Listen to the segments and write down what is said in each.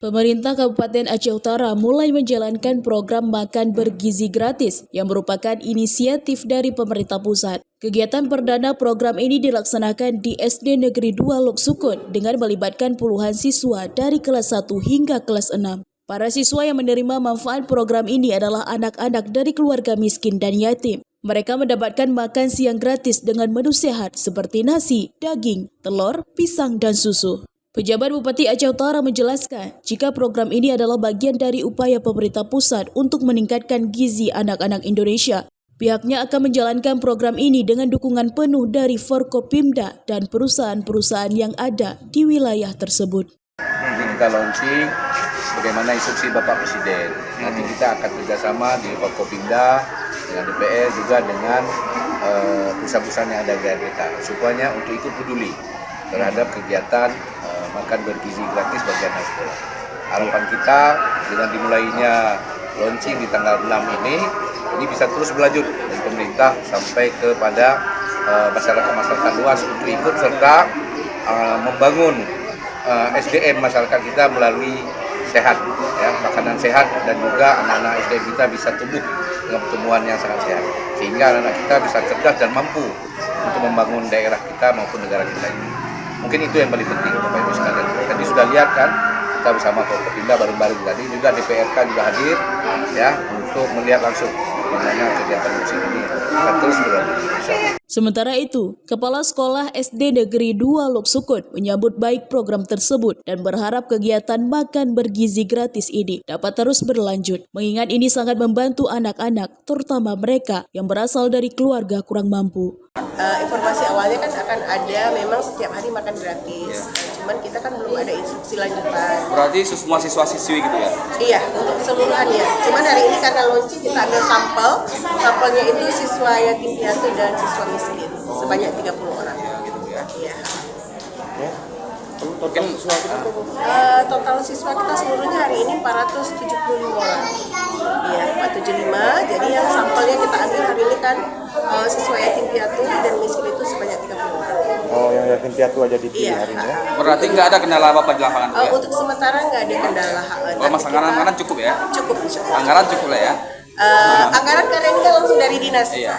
Pemerintah Kabupaten Aceh Utara mulai menjalankan program makan bergizi gratis yang merupakan inisiatif dari pemerintah pusat. Kegiatan perdana program ini dilaksanakan di SD Negeri 2 Lok Sukut dengan melibatkan puluhan siswa dari kelas 1 hingga kelas 6. Para siswa yang menerima manfaat program ini adalah anak-anak dari keluarga miskin dan yatim. Mereka mendapatkan makan siang gratis dengan menu sehat seperti nasi, daging, telur, pisang, dan susu. Pejabat Bupati Aceh Utara menjelaskan, jika program ini adalah bagian dari upaya pemerintah pusat untuk meningkatkan gizi anak-anak Indonesia. Pihaknya akan menjalankan program ini dengan dukungan penuh dari Forkopimda dan perusahaan-perusahaan yang ada di wilayah tersebut. Nanti kita launching bagaimana instruksi Bapak Presiden. Nanti kita akan kerjasama di Forkopimda, dengan DPR, juga dengan perusahaan-perusahaan yang ada di daerah kita. Supaya untuk ikut peduli terhadap kegiatan makan bergizi gratis bagi anak sekolah. Harapan kita dengan dimulainya launching di tanggal 6 ini bisa terus berlanjut dari pemerintah sampai kepada masyarakat luas untuk ikut serta membangun SDM masyarakat kita melalui sehat, ya, makanan sehat, dan juga anak-anak SDM kita bisa tumbuh dengan pertumbuhan yang sangat sehat, sehingga anak-anak kita bisa cerdas dan mampu untuk membangun daerah kita maupun negara kita ini. Mungkin itu yang paling penting, Bapak Ibu sekalian. Tadi sudah lihat kan, kita bersama Forkopimda bareng-bareng tadi, juga DPRK juga hadir, ya, untuk melihat langsung bagaimana kegiatan musik ini akan terus berlanjut. Sementara itu, Kepala Sekolah SD Negeri 2 Lok Sukut menyambut baik program tersebut dan berharap kegiatan makan bergizi gratis ini dapat terus berlanjut, mengingat ini sangat membantu anak-anak, terutama mereka yang berasal dari keluarga kurang mampu. Informasi awalnya kan akan ada memang setiap hari makan gratis, cuman kita kan belum ada instruksi lanjutan. Berarti semua siswa-siswi gitu ya? Iya, untuk keseluruhannya. Cuman hari ini karena launching kita ambil sampelnya itu siswa yatim piatu dan siswa miskin, sebanyak 30 orang. Gitu ya? Iya. Mungkin Total siswa kita seluruhnya hari ini 475 orang. Iya, 475. Jadi yang sampelnya kita ambil hari ini kan siswa yatim piatu dan miskin itu sebanyak 30 orang. Oh, yang yatim piatu aja dipilih hari ini ya? berarti nggak ada kendala apa-apa di lapangan ya? Untuk sementara nggak ada kendala. Oh, mas anggaran cukup ya? Cukup. Anggaran cukup lah ya? Anggaran karena ini kan langsung dari dinas. Iya.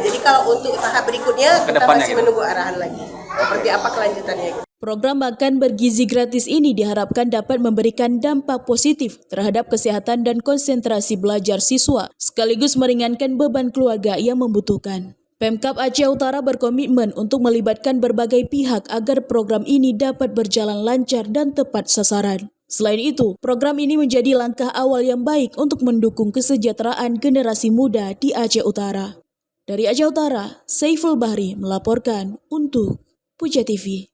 Jadi kalau untuk tahap berikutnya kita masih gitu. menunggu arahan lagi. Seperti apa kelanjutannya. Program makan bergizi gratis ini diharapkan dapat memberikan dampak positif terhadap kesehatan dan konsentrasi belajar siswa, sekaligus meringankan beban keluarga yang membutuhkan. Pemkab Aceh Utara berkomitmen untuk melibatkan berbagai pihak agar program ini dapat berjalan lancar dan tepat sasaran. Selain itu, program ini menjadi langkah awal yang baik untuk mendukung kesejahteraan generasi muda di Aceh Utara. Dari Aceh Utara, Saiful Bahri melaporkan untuk Puja TV.